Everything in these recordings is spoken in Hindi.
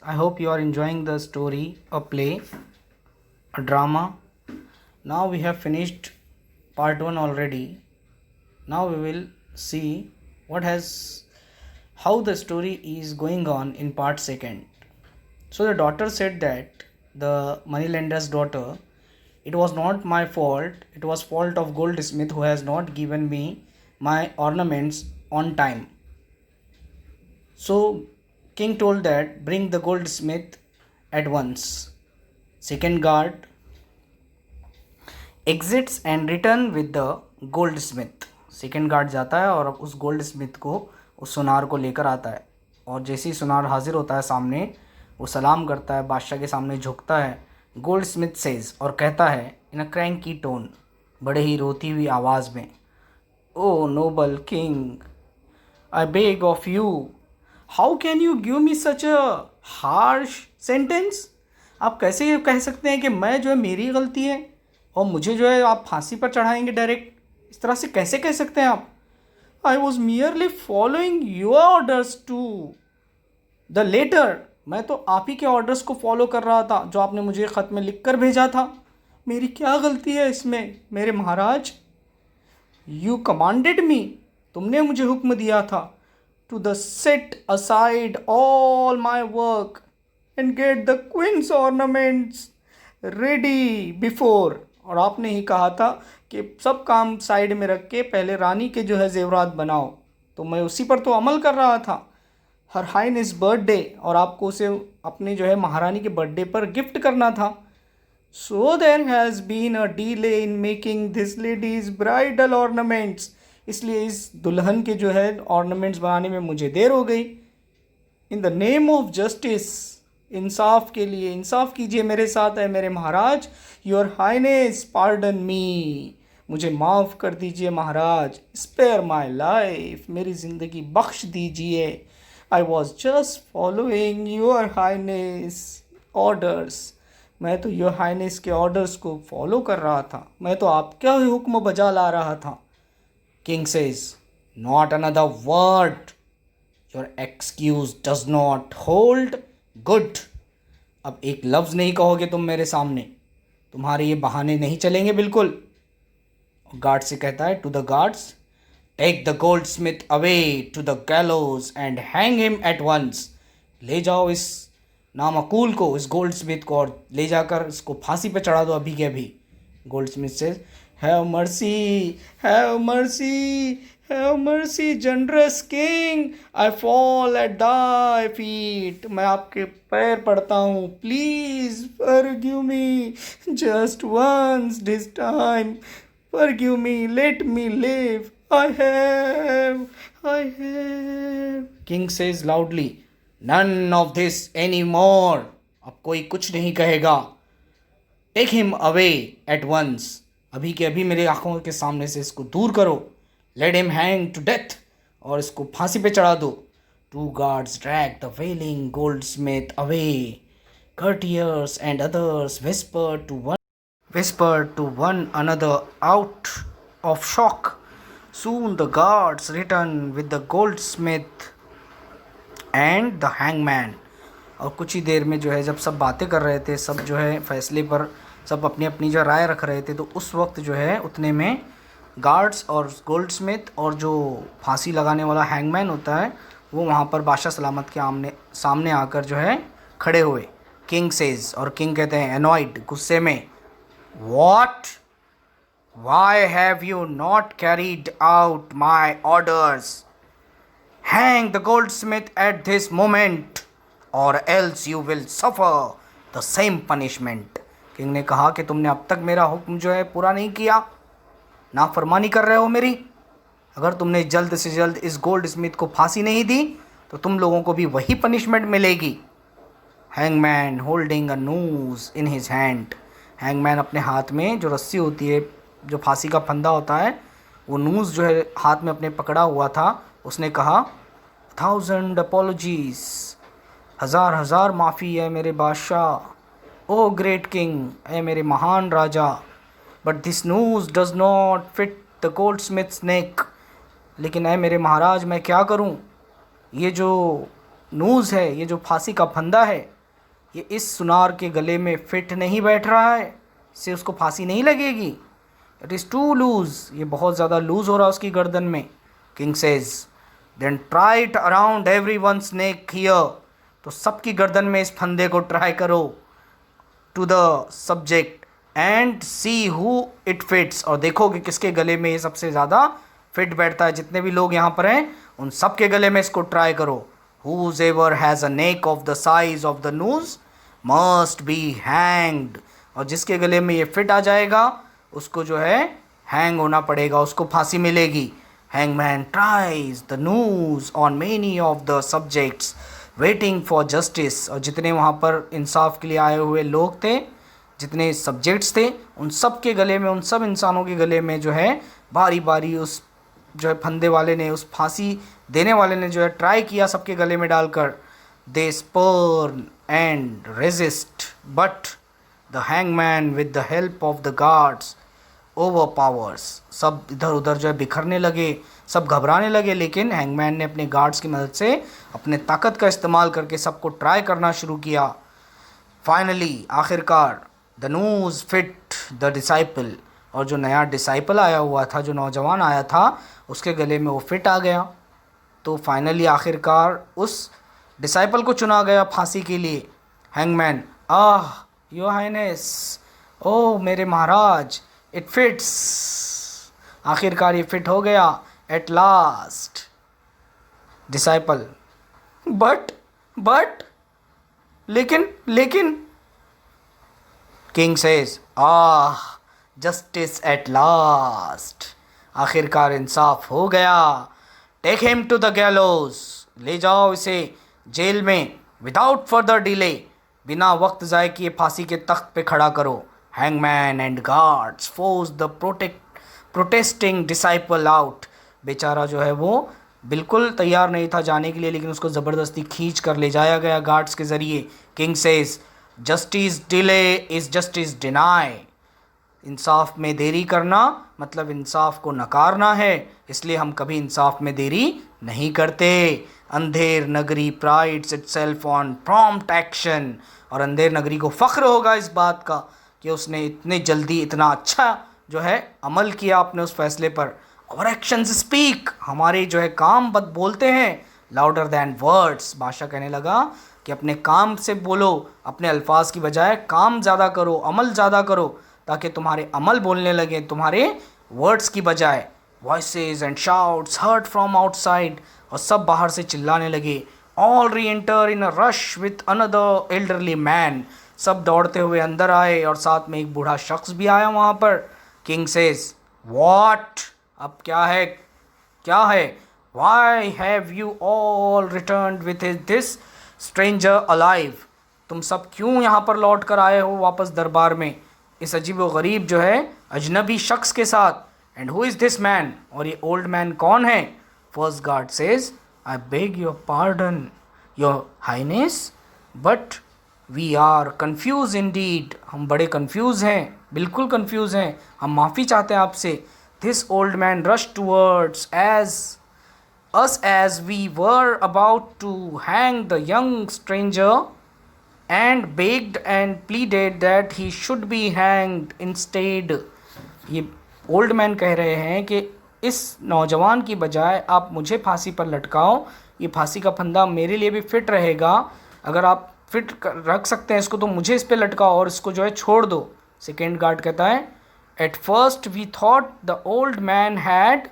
I hope you are enjoying the story, a play, a drama. Now we have finished part 1 already. Now we will see what has how the story is going on in part 2nd. So the daughter said that the moneylender's daughter, it was not my fault, it was fault of goldsmith who has not given me my ornaments on time. So king told that bring the goldsmith at once. Second guard exits and return with the goldsmith. Second guard जाता है और उस गोल्ड स्मिथ को, उस सुनार को लेकर आता है। और जैसे ही सुनार हाजिर होता है सामने, वो सलाम करता है, बादशाह के सामने झुकता है। गोल्ड स्मिथ सेज और कहता है इन अ क्रैंकी टोन, बड़े ही रोती हुई आवाज़ में, O noble king, I beg of you, how can you give me such a harsh sentence. आप कैसे ये कह सकते हैं कि मैं जो है मेरी गलती है और मुझे जो है आप फांसी पर चढ़ाएंगे डायरेक्ट। इस तरह से कैसे कह सकते हैं आप। I was merely following your orders to the letter. मैं तो आप ही के ऑर्डर्स को फॉलो कर रहा था जो आपने मुझे ख़त में लिख कर भेजा था। मेरी क्या गलती है इसमें मेरे महाराज। यू कमांडेड मी, तुमने मुझे हुक्म दिया था to the set aside all my work and get the queen's ornaments ready before. और आपने ही कहा था कि सब काम साइड में रख के पहले रानी के जो है जेवरात बनाओ, तो मैं उसी पर तो अमल कर रहा था। हर हाइनेस बर्थडे, और आपको उसे अपनी जो है महारानी के बर्थडे पर गिफ्ट करना था। So there has been a delay in making this ladies bridal ornaments. इसलिए इस दुल्हन के जो है ऑर्नामेंट्स बनाने में मुझे देर हो गई। In the name of justice, इंसाफ के लिए इंसाफ कीजिए मेरे साथ है मेरे महाराज। योर हाइनेस पार्डन मी, मुझे माफ़ कर दीजिए महाराज। स्पेयर माई लाइफ, मेरी ज़िंदगी बख्श दीजिए। I was just following your highness orders. मैं तो योर हाइनेस के ऑर्डर्स को फॉलो कर रहा था, मैं तो आपका ही हुक्म बजा ला रहा था। King says not another word, your excuse does not hold good. अब एक लफ्ज़ नहीं कहोगे तुम मेरे सामने, तुम्हारे ये बहाने नहीं चलेंगे बिल्कुल। गार्ड से कहता है to the guards, take the goldsmith away to the gallows and hang him at once. ले जाओ इस नामकूल को, इस गोल्ड स्मिथ को, और ले जाकर इसको फांसी पे चढ़ा दो अभी के अभी। गोल्ड स्मिथ से have mercy, have mercy, have mercy generous king, I fall at thy feet. मैं आपके पैर पड़ता हूँ, please forgive me, just once this time, forgive me, let me live, I have, I have. King says loudly, none of this any more. अब कोई कुछ नहीं कहेगा। Take him away at once, अभी के अभी मेरे आंखों के सामने से इसको दूर करो। Let him hang to death, और इसको फांसी पे चढ़ा दो। Two guards drag the wailing goldsmith away. courtiers and others whispered to one another out of shock. Soon the guards returned with the goldsmith and the hangman. और कुछ ही देर में जो है जब सब बातें कर रहे थे, सब जो है फैसले पर सब अपनी अपनी जो राय रख रहे थे, तो उस वक्त जो है उतने में गार्ड्स और गोल्डस्मिथ और जो फांसी लगाने वाला हैंगमैन होता है वो वहाँ पर बादशाह सलामत के सामने आकर जो है खड़े हुए। किंग सेज, और किंग कहते हैं एनॉयड, गुस्से में, what, why have you not carried out my orders, hang the goldsmith at this moment or else you will suffer the same punishment. King ने कहा कि तुमने अब तक मेरा हुक्म जो है पूरा नहीं किया, नाफरमानी कर रहे हो मेरी। अगर तुमने जल्द से जल्द इस गोल्ड स्मिथ को फांसी नहीं दी तो तुम लोगों को भी वही पनिशमेंट मिलेगी। Hangman holding a noose in his hand, hangman अपने हाथ में जो रस्सी होती है, जो फांसी का फंदा होता है, वो नूज जो है हाथ में अपने पकड़ा हुआ था। उसने कहा 1000 अपॉलॉजीज, हज़ार हज़ार माफ़ी है मेरे बादशाह। ओ ग्रेट किंग, ए मेरे महान राजा, but this news does not fit the goldsmith's neck. लेकिन ए मेरे महाराज, मैं क्या करूं, ये जो नूज़ है, ये जो फांसी का फंदा है, ये इस सुनार के गले में फिट नहीं बैठ रहा है, इससे उसको फांसी नहीं लगेगी। इट इज़ टू लूज़, ये बहुत ज़्यादा लूज़ हो रहा है उसकी गर्दन में। King says then try it around every one's neck here, तो सबकी गर्दन में इस फंदे को ट्राई करो to the subject and see who it fits, और देखो कि किसके गले में ये सबसे ज़्यादा फिट बैठता है। जितने भी लोग यहाँ पर हैं उन सब के गले में इसको ट्राई करो। Whoever has a neck of the size of the nose must be hanged, और जिसके गले में ये फिट आ जाएगा उसको जो है हैंग होना पड़ेगा, उसको फांसी मिलेगी। Hangman tries the noose on many of the subjects waiting for justice, और जितने वहाँ पर इंसाफ के लिए आए हुए लोग थे, जितने सब्जेक्ट्स थे, उन सब के गले में, उन सब इंसानों के गले में जो है बारी बारी उस जो है फंदे वाले ने, उस फांसी देने वाले ने जो है ट्राई किया सबके गले में डालकर। They spurn and resist but the hangman with the help of the guards overpowers, सब इधर उधर जो है बिखरने लगे, सब घबराने लगे, लेकिन हैंगमैन ने अपने गार्ड्स की मदद से अपने ताकत का इस्तेमाल करके सबको ट्राई करना शुरू किया। फाइनली आखिरकार the noose fit the disciple, और जो नया डिसाइपल आया हुआ था, जो नौजवान आया था, उसके गले में वो फिट आ गया। तो फाइनली आखिरकार उस डिसाइपल को चुना गया फांसी के लिए। हैंगमैन योर हाइनेस, ओह मेरे महाराज, इट फिट्स, आखिरकार ये फिट हो गया एट लास्ट। डिसाइपल बट लेकिन king says justice at last, आखिरकार इंसाफ हो गया। Take him to the gallows, ले जाओ इसे जेल में विदाउट फर्दर डिले, बिना वक्त ज़ाय किए फांसी के तख्त पे खड़ा करो। Hangman and guards force the protesting disciple out, बेचारा जो है वो बिल्कुल तैयार नहीं था जाने के लिए, लेकिन उसको ज़बरदस्ती खींच कर ले जाया गया गार्ड्स के ज़रिए। King says justice delay is justice deny, इंसाफ में देरी करना मतलब इंसाफ को नकारना है, इसलिए हम कभी इंसाफ में देरी नहीं करते। Andher Nagari prides itself on prompt action, और अंधेर नगरी को फ़ख्र होगा इस बात का कि उसने इतने जल्दी इतना अच्छा जो है अमल किया अपने उस फैसले पर। और एक्शंस स्पीक, हमारे जो है काम बोलते हैं लाउडर दैन वर्ड्स। बादशाह कहने लगा कि अपने काम से बोलो, अपने अल्फाज की बजाय काम ज़्यादा करो, अमल ज़्यादा करो, ताकि तुम्हारे अमल बोलने लगे तुम्हारे वर्ड्स की बजाय। Voices and shouts heard from outside, और सब बाहर से चिल्लाने लगे। ऑल री enter in a rush with another elderly man, सब दौड़ते हुए अंदर आए और साथ में एक बूढ़ा शख्स भी आया वहाँ पर। किंग सेज व्हाट, अब क्या है why have you all returned with this stranger alive, तुम सब क्यों यहाँ पर लौट कर आए हो वापस दरबार में इस अजीब व गरीब जो है अजनबी शख्स के साथ। And who is this man, और ये ओल्ड मैन कौन है। First guard says I beg your pardon your highness, but we are confuse indeed, हम बड़े कन्फ्यूज़ हैं, बिल्कुल कन्फ्यूज़ हैं, हम माफ़ी चाहते हैं आपसे। This old man rush towards us as we were about to hang the young stranger and begged and pleaded that he should be hanged instead. ये ओल्ड मैन कह रहे हैं कि इस नौजवान की बजाय आप मुझे फांसी पर लटकाओ, ये फांसी का फंदा मेरे लिए भी फिट रहेगा, अगर आप फिट रख सकते हैं इसको तो मुझे इस पर लटकाओ और इसको जो है छोड़ दो। सेकेंड गार्ड कहता है at first we thought the old man had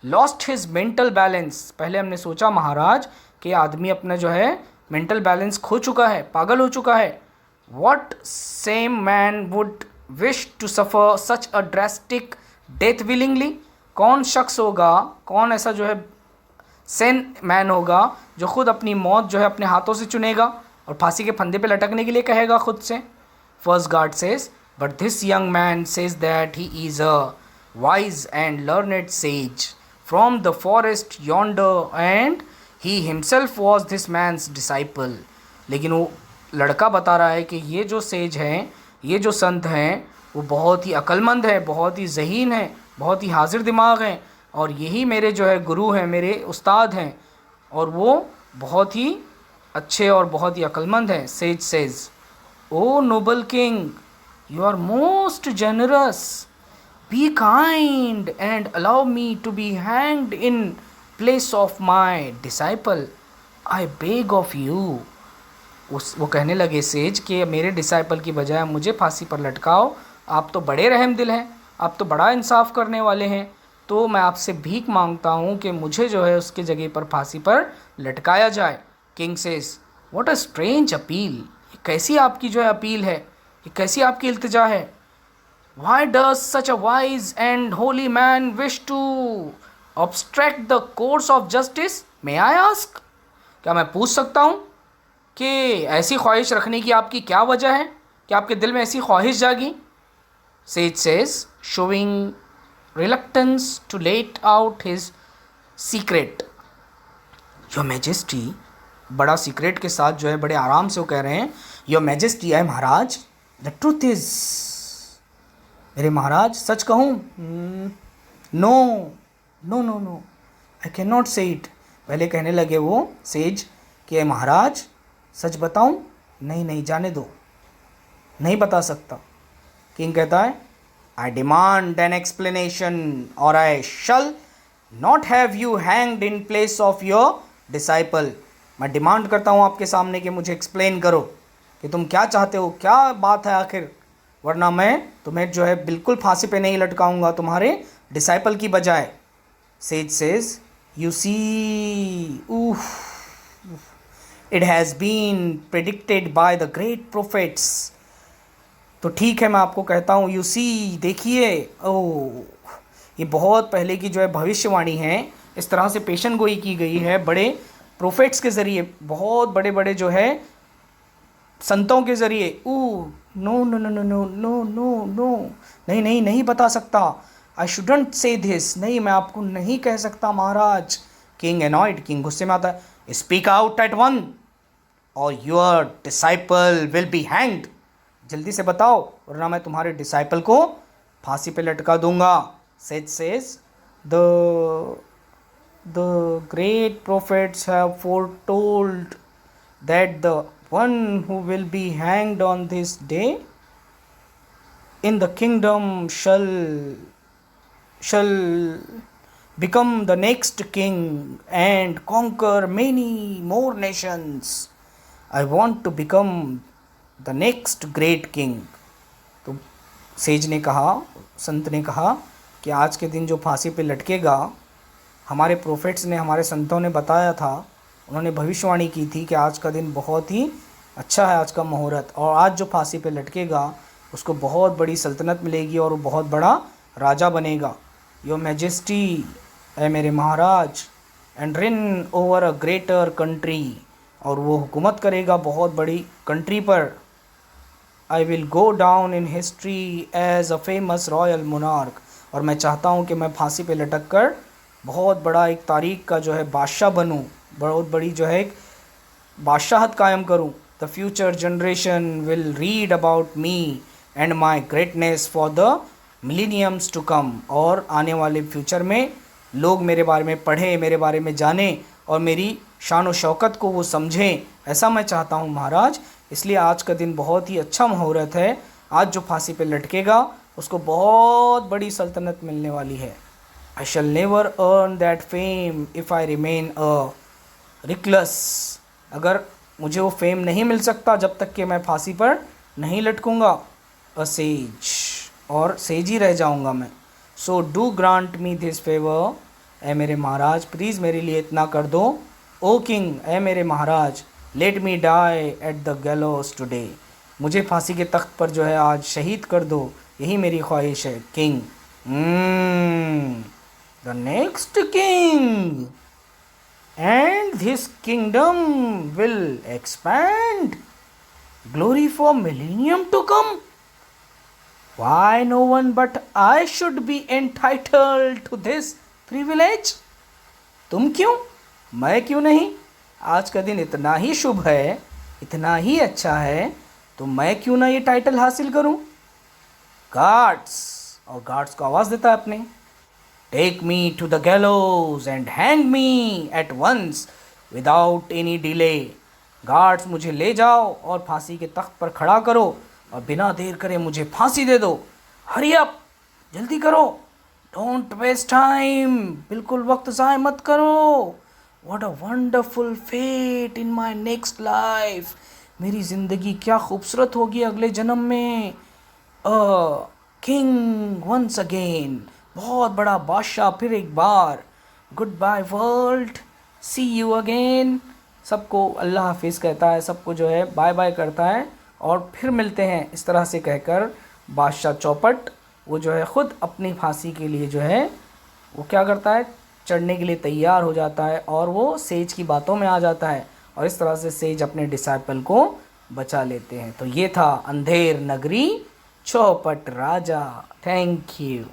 lost his mental balance, पहले हमने सोचा महाराज कि आदमी अपना जो है मेंटल बैलेंस खो चुका है, पागल हो चुका है। What same man would wish to suffer such a drastic death willingly, कौन शख्स होगा, कौन ऐसा जो है सेन मैन होगा जो खुद अपनी मौत जो है अपने हाथों से चुनेगा और फांसी के फंदे पे लटकने के लिए कहेगा खुद से। First guard says but this young man says that he is a wise and learned says from the forest yonder and he himself was this man's disciple, लेकिन वो लड़का बता रहा है कि ये जो सेज हैं, ये जो संत हैं, वो बहुत ही अक्लमंद है, बहुत ही ज़हीन है, बहुत ही हाजिर दिमाग हैं, और यही मेरे जो है गुरु हैं, मेरे उस्ताद हैं, और वो बहुत ही अच्छे और बहुत ही अक्लमंद हैं। Sage says, O noble king, you are most generous, be kind and allow me to be hanged in place of my disciple, I beg of you. वो कहने लगे सेज कि मेरे डिसाइपल की बजाय मुझे फांसी पर लटकाओ, आप तो बड़े रहम दिल हैं, आप तो बड़ा इंसाफ करने वाले हैं, तो मैं आपसे भीख मांगता हूँ कि मुझे जो है उसकी जगह पर फांसी पर लटकाया जाए। King says, what a strange appeal, ये कैसी आपकी जो है अपील है, ये कैसी आपकी इल्तिजा है। Why does such a wise and holy man wish to obstruct the course of justice, may I ask, क्या मैं पूछ सकता हूँ कि ऐसी ख्वाहिश रखने की आपकी क्या वजह है, कि आपके दिल में ऐसी ख्वाहिश जागी। Sage says, showing reluctance to let out his secret, your majesty, बड़ा सीक्रेट के साथ जो है बड़े आराम से वो कह रहे हैं, योर मैजेस्टी, आई महाराज, द ट्रूथ इज, मेरे महाराज सच कहूँ, no no no no, I can not say it. पहले कहने लगे वो सेज कि महाराज सच बताऊं, नहीं नहीं जाने दो, नहीं बता सकता। किंग कहता है, आई demand an explanation or I shall not have you hanged in place of your disciple. मैं डिमांड करता हूँ आपके सामने कि मुझे एक्सप्लेन करो कि तुम क्या चाहते हो, क्या बात है आखिर, वरना मैं तुम्हें जो है बिल्कुल फांसी पे नहीं लटकाऊंगा तुम्हारे डिसाइपल की बजाय। Sage says, you see, it has been predicted by the great prophets. तो ठीक है, मैं आपको कहता हूँ, यू सी, देखिए, ओह, ये बहुत पहले की जो है भविष्यवाणी है, इस तरह से पेशन गोई की गई है बड़े प्रोफेट्स के ज़रिए, बहुत बड़े बड़े जो है संतों के ज़रिए। No no no no no no no no, नहीं नहीं नहीं बता सकता, आई शुडंट से दिस, नहीं मैं आपको नहीं कह सकता महाराज। किंग एनॉयड, किंग गुस्से में आता है, स्पीक आउट एट वन और your disciple will be hanged, जल्दी से बताओ वरना मैं तुम्हारे डिसाइपल को फांसी पे लटका दूंगा। Says says, the great prophets have foretold that the one who will be hanged on this day in the kingdom shall become the next king and conquer many more nations. I want to become the next great king. तो सेज ने कहा, संत ने कहा कि आज के दिन जो फांसी पे लटकेगा, हमारे प्रोफेट्स ने, हमारे संतों ने बताया था, उन्होंने भविष्यवाणी की थी कि आज का दिन बहुत ही अच्छा है, आज का मुहूर्त, और आज जो फांसी पे लटकेगा उसको बहुत बड़ी सल्तनत मिलेगी और वो बहुत बड़ा राजा बनेगा। योर मैजेस्टी, है मेरे महाराज, and reign over a greater country, और वो हुकूमत करेगा बहुत बड़ी कंट्री पर। I will go down in history as a famous royal monarch, और मैं चाहता हूँ कि मैं फांसी पे लटक कर बहुत बड़ा एक तारीख का जो है बादशाह बनूँ, बहुत बड़ी जो है एक बादशाहत कायम करूँ। The future generation will read about me and my greatness for the millenniums to come, और आने वाले फ्यूचर में लोग मेरे बारे में पढ़ें, मेरे बारे में जानें और मेरी शान व शौकत को वो समझें, ऐसा मैं चाहता हूँ महाराज। इसलिए आज का दिन बहुत ही अच्छा मुहूर्त है, आज जो फांसी पे लटकेगा उसको बहुत बड़ी सल्तनत मिलने वाली है। I shall never earn that fame if I remain a recluse, अगर मुझे वो फेम नहीं मिल सकता जब तक कि मैं फांसी पर नहीं लटकूँगा। अ सेज, और सेज ही रह जाऊँगा मैं। So do grant me this favour, ए मेरे महाराज प्लीज़ मेरे लिए इतना कर दो। ओ किंग, ए मेरे महाराज, let me die at the gallows today, मुझे फांसी के तख्त पर जो है आज शहीद कर दो, यही मेरी ख्वाहिश है। King, the next king and this kingdom will expand, glory for millennium to come. Why no one but I should be entitled to this privilege? तुम क्यों, मैं क्यों नहीं? आज का दिन इतना ही शुभ है, इतना ही अच्छा है, तो मैं क्यों ना ये टाइटल हासिल करूं? गार्ड्स, और गार्ड्स को आवाज़ देता है अपने, Take me to the gallows and hang me at once without any delay. Guards मुझे ले जाओ और फांसी के तख्त पर खड़ा करो और बिना देर करे मुझे फांसी दे दो। हरी अप, जल्दी करो, डोंट वेस्ट टाइम, बिल्कुल वक्त ज़ाय मत करो। What a wonderful fate in my next life, मेरी ज़िंदगी क्या खूबसूरत होगी अगले जन्म में। किंग वंस अगेन, बहुत बड़ा बादशाह फिर एक बार। Goodbye world, see you again. सबको अल्लाह हाफिज़ कहता है, सबको जो है बाय बाय करता है और फिर मिलते हैं। इस तरह से कहकर बादशाह चौपट वो जो है ख़ुद अपनी फांसी के लिए जो है वो क्या करता है, चढ़ने के लिए तैयार हो जाता है और वो सेज की बातों में आ जाता है और इस तरह से सेज अपने डिसाइपल को बचा लेते हैं। तो ये था अंधेर नगरी चौपट राजा। Thank you.